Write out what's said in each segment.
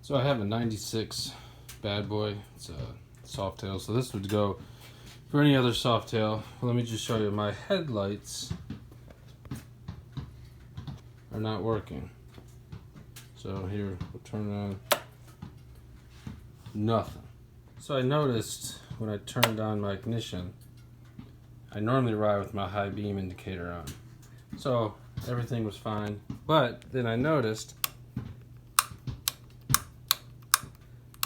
So I have a 96 Bad Boy. It's a Softail. So this would go for any other Softail. Let me just show you. My headlights are not working. So here, we'll turn it on. Nothing. So I noticed when I turned on my ignition, I normally ride with my high beam indicator on. So everything was fine. But then I noticed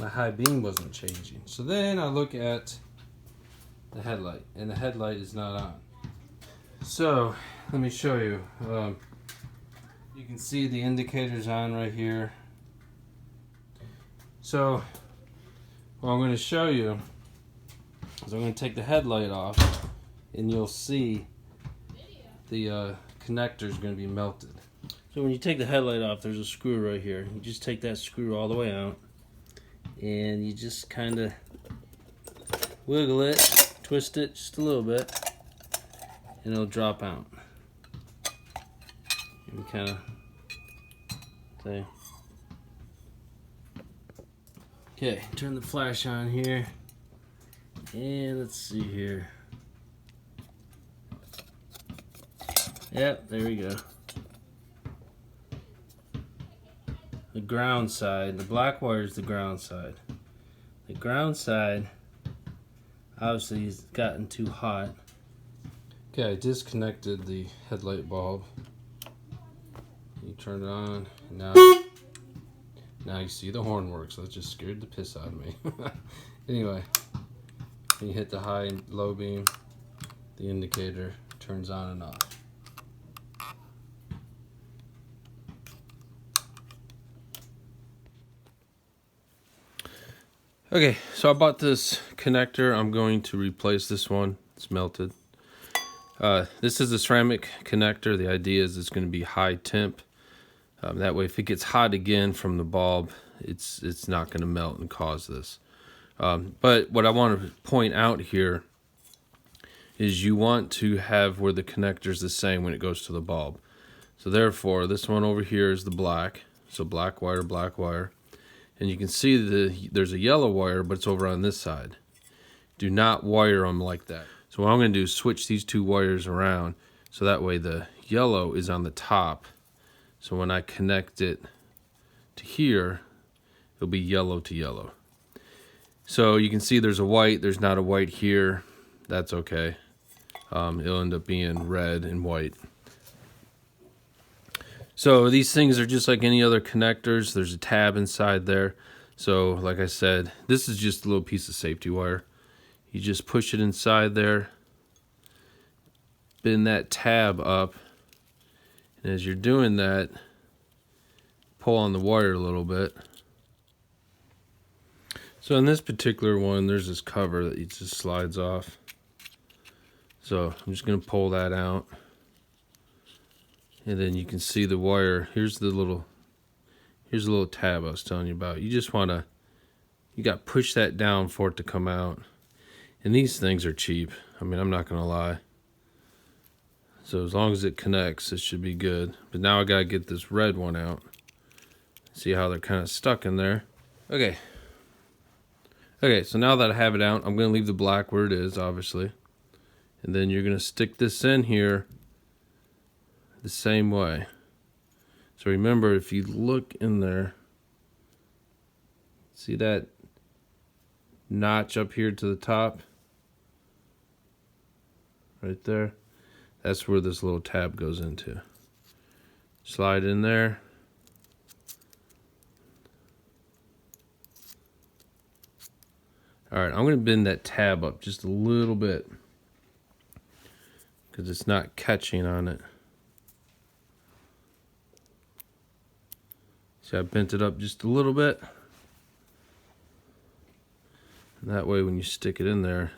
my high beam wasn't changing. So then I look at the headlight, and the headlight is not on. So let me show you. You can see the indicator's on right here. So what I'm going to show you is I'm going to take the headlight off, and you'll see the connector is going to be melted. So when you take the headlight off, there's a screw right here. You just take that screw all the way out, and you just kind of wiggle it, twist it just a little bit, and it'll drop out. You kind of say, okay, turn the flash on here, and let's see here. Yep, there we go. The ground side, the black wire is the ground side. The ground side obviously has gotten too hot. Okay, I disconnected the headlight bulb. You turn it on, and now you see the horn works. So that just scared the piss out of me. Anyway, when you hit the high and low beam, the indicator turns on and off. Okay, so I bought this connector. I'm going to replace this one. It's melted. This is a ceramic connector. The idea is it's going to be high temp. That way, if it gets hot again from the bulb, it's not going to melt and cause this. But what I want to point out here is you want to have where the connector is the same when it goes to the bulb. So therefore, this one over here is the black. So black wire, black wire. And you can see there's a yellow wire, but it's over on this side. Do not wire them like that. So what I'm going to do is switch these two wires around, so that way the yellow is on the top. So when I connect it to here, it'll be yellow to yellow. So you can see there's a white, there's not a white here. That's okay. It'll end up being red and white. So these things are just like any other connectors. There's a tab inside there. So like I said, this is just a little piece of safety wire. You just push it inside there, bend that tab up, and as you're doing that, pull on the wire a little bit. So in this particular one, there's this cover that it just slides off. So I'm just going to pull that out. And then you can see the wire. Here's the little tab I was telling you about. You just want to, you got to push that down for it to come out. And these things are cheap. I mean, I'm not going to lie. So as long as it connects, it should be good. But now I got to get this red one out. See how they're kind of stuck in there. Okay. Okay, so now that I have it out, I'm going to leave the black where it is, obviously. And then you're going to stick this in here the same way. So remember, if you look in there, see that notch up here to the top? Right there. That's where this little tab goes into. Slide in there. Alright, I'm going to bend that tab up just a little bit because it's not catching on it. See, I bent it up just a little bit. And that way when you stick it in there,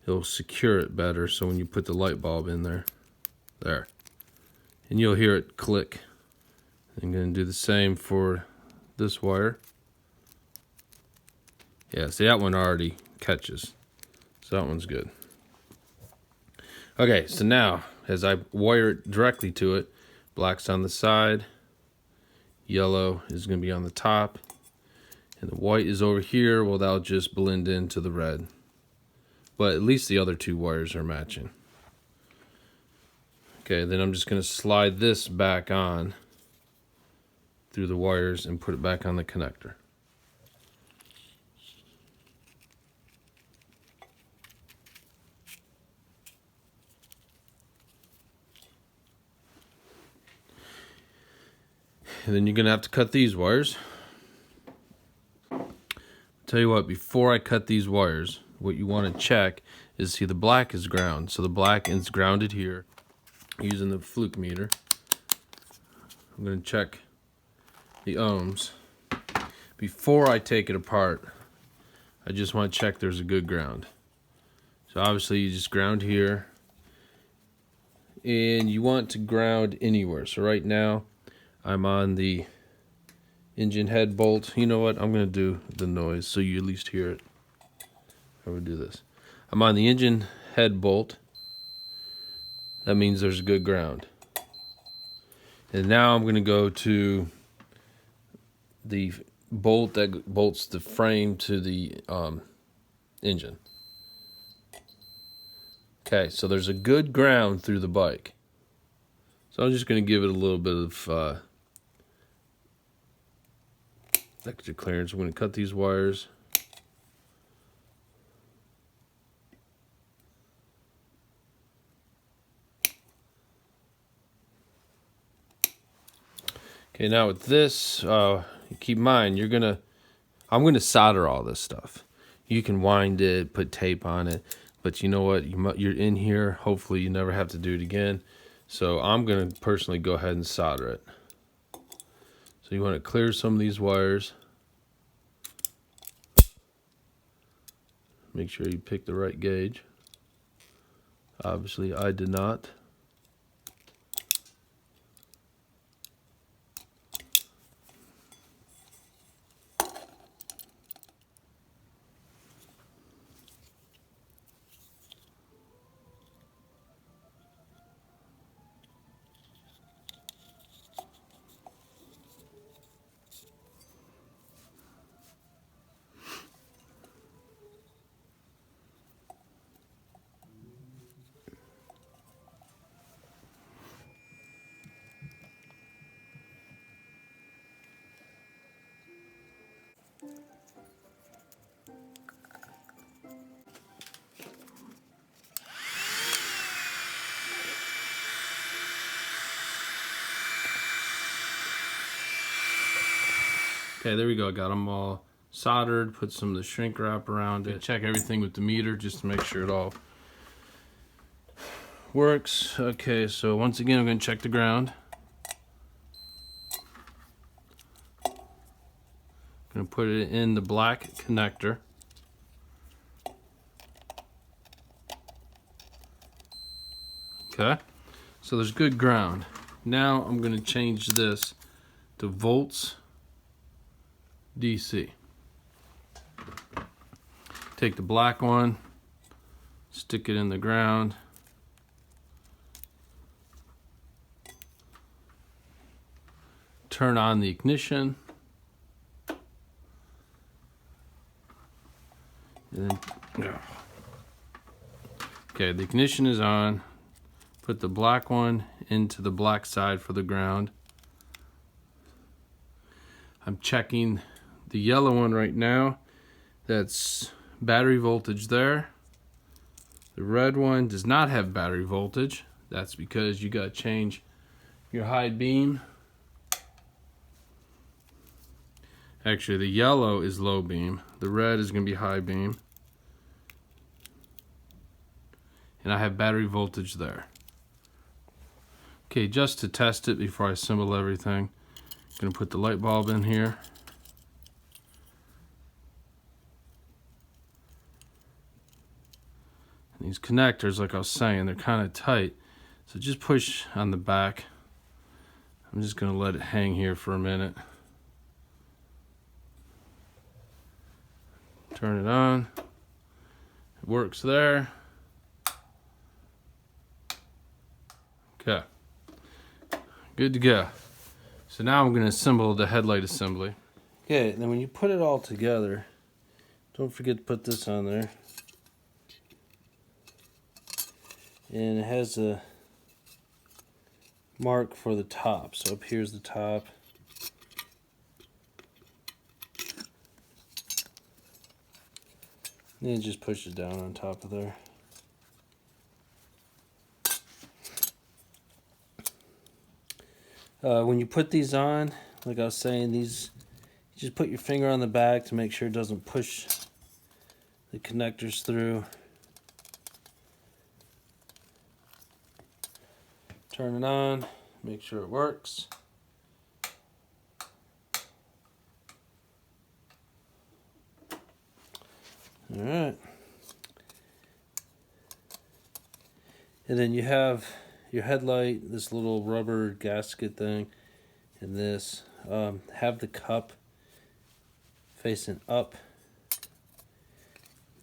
it'll secure it better. So when you put the light bulb in there, and you'll hear it click. I'm going to do the same for this wire. Yeah, see, that one already catches. So that one's good. Okay, so now, as I wire it directly to it, black's on the side, yellow is going to be on the top. and the white is over here. Well, that'll just blend into the red, but at least the other two wires are matching. Okay, then I'm just going to slide this back on through the wires and put it back on the connector. And then you're going to have to cut these wires. Tell you what, before I cut these wires, what you want to check is, see, the black is ground. So the black is grounded here using the fluke meter. I'm going to check the ohms. Before I take it apart, I just want to check there's a good ground. So obviously you just ground here, and you want to ground anywhere. So right now I'm on the engine head bolt. You know what? I'm going to do the noise so you at least hear it. I would do this. I'm on the engine head bolt. That means there's good ground. And now I'm going to go to the bolt that bolts the frame to the engine. Okay, so there's a good ground through the bike. So I'm just going to give it a little bit of extra clearance. I'm going to cut these wires. Okay, now with this, keep in mind, I'm gonna solder all this stuff. You can wind it, put tape on it, but you know what? You're in here. Hopefully, you never have to do it again. So I'm gonna personally go ahead and solder it. So you want to clear some of these wires. Make sure you pick the right gauge. Obviously, I did not. Okay, there we go. I got them all soldered, put some of the shrink wrap around it. Check everything with the meter just to make sure it all works. Okay, so once again, I'm going to check the ground. I'm going to put it in the black connector. Okay, so there's good ground. Now I'm going to change this to volts DC. Take the black one, stick it in the ground. Turn on the ignition. And then, okay, the ignition is on. Put the black one into the black side for the ground. I'm checking the yellow one right now. That's battery voltage there. The red one does not have battery voltage. That's because you got to change your high beam. Actually, the yellow is low beam. The red is going to be high beam. And I have battery voltage there. Okay, just to test it before I assemble everything, I'm going to put the light bulb in here. And these connectors, like I was saying, they're kind of tight. So just push on the back. I'm just going to let it hang here for a minute. Turn it on. It works there. Okay. Good to go. So now I'm going to assemble the headlight assembly. Okay, then when you put it all together, don't forget to put this on there. And it has a mark for the top. So up here's the top. And it just pushes down on top of there. When you put these on, like I was saying, these, you just put your finger on the back to make sure it doesn't push the connectors through. Turn it on, make sure it works. Alright. And then you have your headlight, this little rubber gasket thing, and this. Have the cup facing up.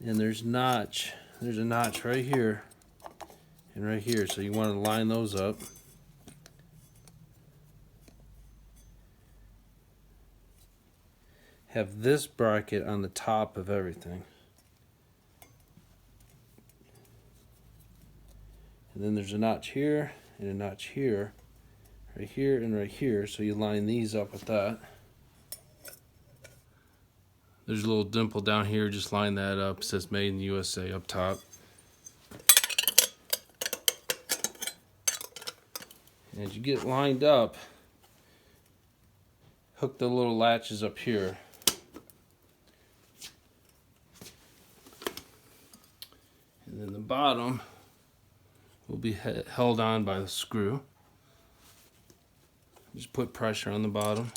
And there's a notch right here and right here, so you want to line those up. Have this bracket on the top of everything. And then there's a notch here and a notch here, right here and right here, so you line these up with that. There's a little dimple down here, just line that up. It says Made in the USA up top. And as you get lined up, hook the little latches up here. And then the bottom will be held on by the screw. Just put pressure on the bottom.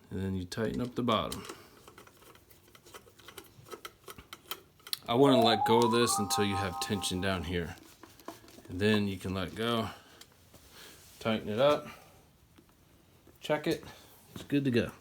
And then you tighten up the bottom. I wouldn't let go of this until you have tension down here. And then you can let go, tighten it up, check it, it's good to go.